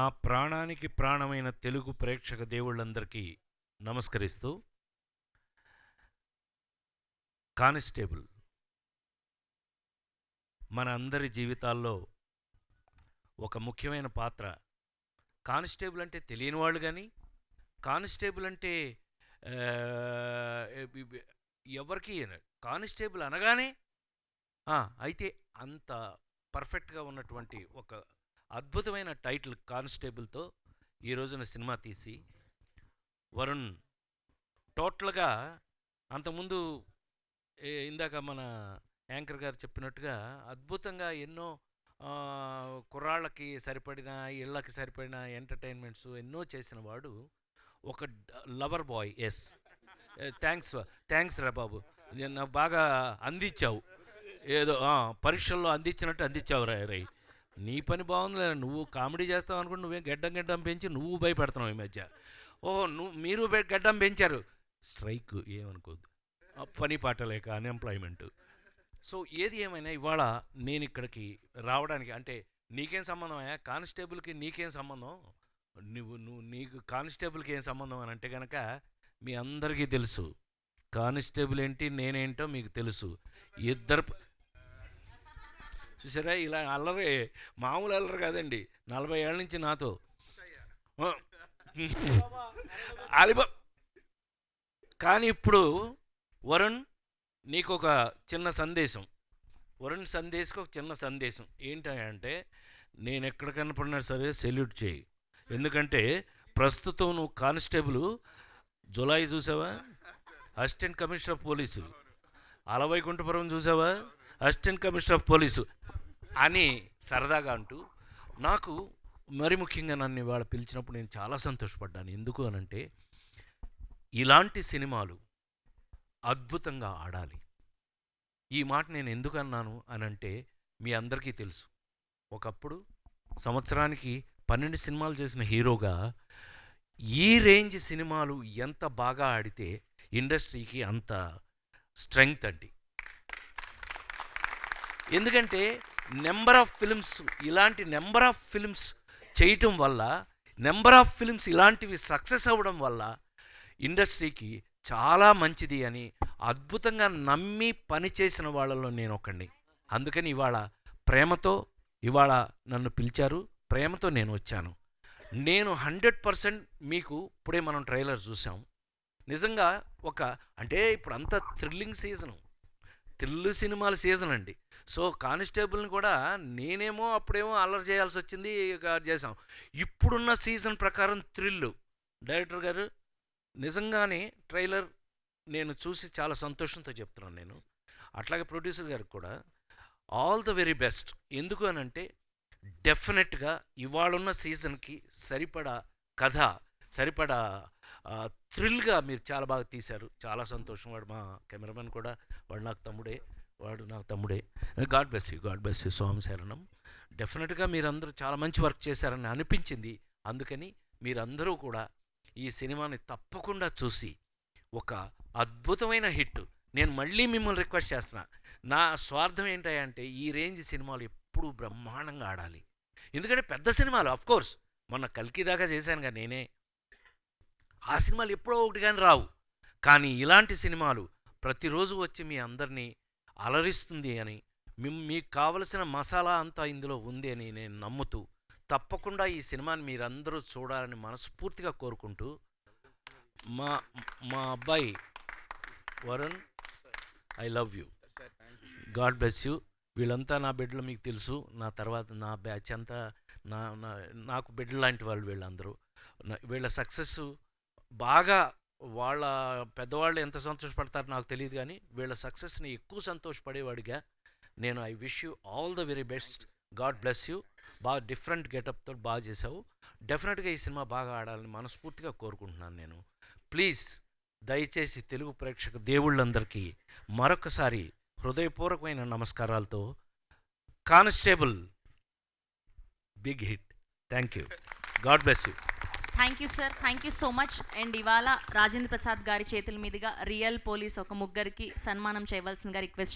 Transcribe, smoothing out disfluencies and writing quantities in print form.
నా ప్రాణానికి ప్రాణమైన తెలుగు ప్రేక్షక దేవుళ్ళందరికీ నమస్కరిస్తూ, కానిస్టేబుల్ మన అందరి జీవితాల్లో ఒక ముఖ్యమైన పాత్ర. కానిస్టేబుల్ అంటే తెలియని వాళ్ళు కానీ, కానిస్టేబుల్ అంటే ఎవరికి కానిస్టేబుల్ అనగానే అయితే అంత పర్ఫెక్ట్గా ఉన్నటువంటి ఒక అద్భుతమైన టైటిల్ కానిస్టేబుల్తో ఈ రోజున సినిమా తీసి వరుణ్ టోటల్గా అంతకుముందు ఇందాక మన యాంకర్ గారు చెప్పినట్టుగా అద్భుతంగా ఎన్నో కుర్రాళ్ళకి సరిపడిన ఇళ్ళకి సరిపడిన ఎంటర్టైన్మెంట్స్ ఎన్నో చేసిన వాడు ఒక లవర్ బాయ్. ఎస్, థ్యాంక్స్ రా బాబు, నేను బాగా అందించావు, ఏదో పరీక్షల్లో అందించినట్టు అందించావు రై. నీ పని బాగుందిలే, నువ్వు కామెడీ చేస్తావు అనుకుంటే నువ్వేం గడ్డం పెంచి నువ్వు భయపెడుతున్నావు ఈ మధ్య. మీరు గడ్డం పెంచారు, స్ట్రైక్ ఏమనుకోద్దు, పని పాట లేక అన్ఎంప్లాయ్మెంట్. సో ఏది ఏమైనా ఇవాళ నేను ఇక్కడికి రావడానికి అంటే నీకేం సంబంధం అయ్యా, కానిస్టేబుల్కి నీకేం సంబంధం, నీకు కానిస్టేబుల్కి ఏం సంబంధం అని అంటే కనుక మీ అందరికీ తెలుసు కానిస్టేబుల్ ఏంటి నేనేంటో మీకు తెలుసు. ఇద్దరు చూసారా, ఇలా అల్లరి మామూలు అల్లరి కాదండి, 40 ఏళ్ళ నుంచి నాతో అలిబా. కానీ ఇప్పుడు వరుణ్ నీకు ఒక చిన్న సందేశం, వరుణ్ సందేశ్కి ఒక చిన్న సందేశం ఏంటంటే, నేను ఎక్కడ కనపడినా సరే సెల్యూట్ చేయి. ఎందుకంటే ప్రస్తుతం నువ్వు కానిస్టేబుల్ జులై చూసావా, assistant commissioner of police, Ala Vaikunthapuram చూసావా, అసిస్టెంట్ కమిషనర్ ఆఫ్ పోలీసు అని సరదాగా అంటూ, నాకు మరి ముఖ్యంగా నన్ను ఇవాళ పిలిచినప్పుడు నేను చాలా సంతోషపడ్డాను. ఎందుకు అనంటే ఇలాంటి సినిమాలు అద్భుతంగా ఆడాలి. ఈ మాట నేను ఎందుకు అన్నాను అనంటే మీ అందరికీ తెలుసు, ఒకప్పుడు సంవత్సరానికి 12 సినిమాలు చేసిన హీరోగా ఈ రేంజ్ సినిమాలు ఎంత బాగా ఆడితే ఇండస్ట్రీకి అంత స్ట్రెంగ్త్ అండి. ఎందుకంటే ఇలాంటి నెంబర్ ఆఫ్ ఫిల్మ్స్ చేయటం వల్ల, నెంబర్ ఆఫ్ ఫిల్మ్స్ ఇలాంటివి సక్సెస్ అవ్వడం వల్ల ఇండస్ట్రీకి చాలా మంచిది అని అద్భుతంగా నమ్మి పనిచేసిన వాళ్ళలో నేను ఒకడిని. అందుకని ఇవాళ నన్ను పిలిచారు, ప్రేమతో నేను వచ్చాను. నేను 100% మీకు ఇప్పుడే మనం ట్రైలర్ చూసాం. నిజంగా అంటే ఇప్పుడు అంతా థ్రిల్ సినిమాల సీజన్ అండి. సో కానిస్టేబుల్ని కూడా నేనేమో అప్పుడేమో అల్లరి చేయాల్సి వచ్చింది, చేసాం. ఇప్పుడున్న సీజన్ ప్రకారం థ్రిల్లు. డైరెక్టర్ గారు నిజంగానే ట్రైలర్ నేను చూసి చాలా సంతోషంతో చెప్తున్నాను నేను. అట్లాగే ప్రొడ్యూసర్ గారికి కూడా ఆల్ ద వెరీ బెస్ట్. ఎందుకు అనంటే డెఫినెట్గా ఇవాళున్న సీజన్కి సరిపడా కథ, సరిపడా థ్రిల్గా మీరు చాలా బాగా తీశారు. చాలా సంతోషం. వాడు మా కెమెరామెన్ కూడా, వాడు నాకు తమ్ముడే. God bless you Somasharanam. Definitely మీరందరూ చాలా మంచి వర్క్ చేశారని అనిపించింది. అందుకని మీరందరూ కూడా ఈ సినిమాని తప్పకుండా చూసి ఒక అద్భుతమైన హిట్. నేను మళ్ళీ మిమ్మల్ని రిక్వెస్ట్ చేస్తున్నా, నా స్వార్థం ఏంటంటే ఈ రేంజ్ సినిమాలు ఎప్పుడూ బ్రహ్మాండంగా ఆడాలి. ఎందుకంటే పెద్ద సినిమాలు అఫ్కోర్స్ మొన్న కల్కి దాకా చేశానుగా నేనే, ఆ సినిమాలు ఎప్పుడో ఒకటి కానీ రావు. కానీ ఇలాంటి సినిమాలు ప్రతిరోజు వచ్చి మీ అందరినీ అలరిస్తుంది అని, మీకు కావలసిన మసాలా అంతా ఇందులో ఉంది అని నేను నమ్ముతూ, తప్పకుండా ఈ సినిమాని మీరందరూ చూడాలని మనస్ఫూర్తిగా కోరుకుంటూ, మా అబ్బాయి Varun, I love you, god bless you. వీళ్ళంతా నా బిడ్డలు, మీకు తెలుసు. నా తర్వాత నా బ్యాచ్ అంతా నాకు బిడ్డలు లాంటి వాళ్ళు వీళ్ళందరూ. వీళ్ళ సక్సెస్ బాగా, వాళ్ళ పెద్దవాళ్ళు ఎంత సంతోషపడతారో నాకు తెలియదు, కానీ వీళ్ళ సక్సెస్ని ఎక్కువ సంతోషపడేవాడిగా నేను I wish you all the very best. God bless you. బాగా డిఫరెంట్ గెటప్తో బాగా చేసావు. డెఫినెట్గా ఈ సినిమా బాగా ఆడాలని మనస్ఫూర్తిగా కోరుకుంటున్నాను నేను. ప్లీజ్ దయచేసి తెలుగు ప్రేక్షక దేవుళ్ళందరికీ మరొకసారి హృదయపూర్వకమైన నమస్కారాలతో, constable big hit. Thank you. God bless you. Thank you sir, thank you so much. And ఇవాళ రాజేంద్ర ప్రసాద్ గారి చేతుల మీదుగా రియల్ పోలీస్ ఒక ముగ్గురికి సన్మానం చేయవలసిందిగా రిక్వెస్ట్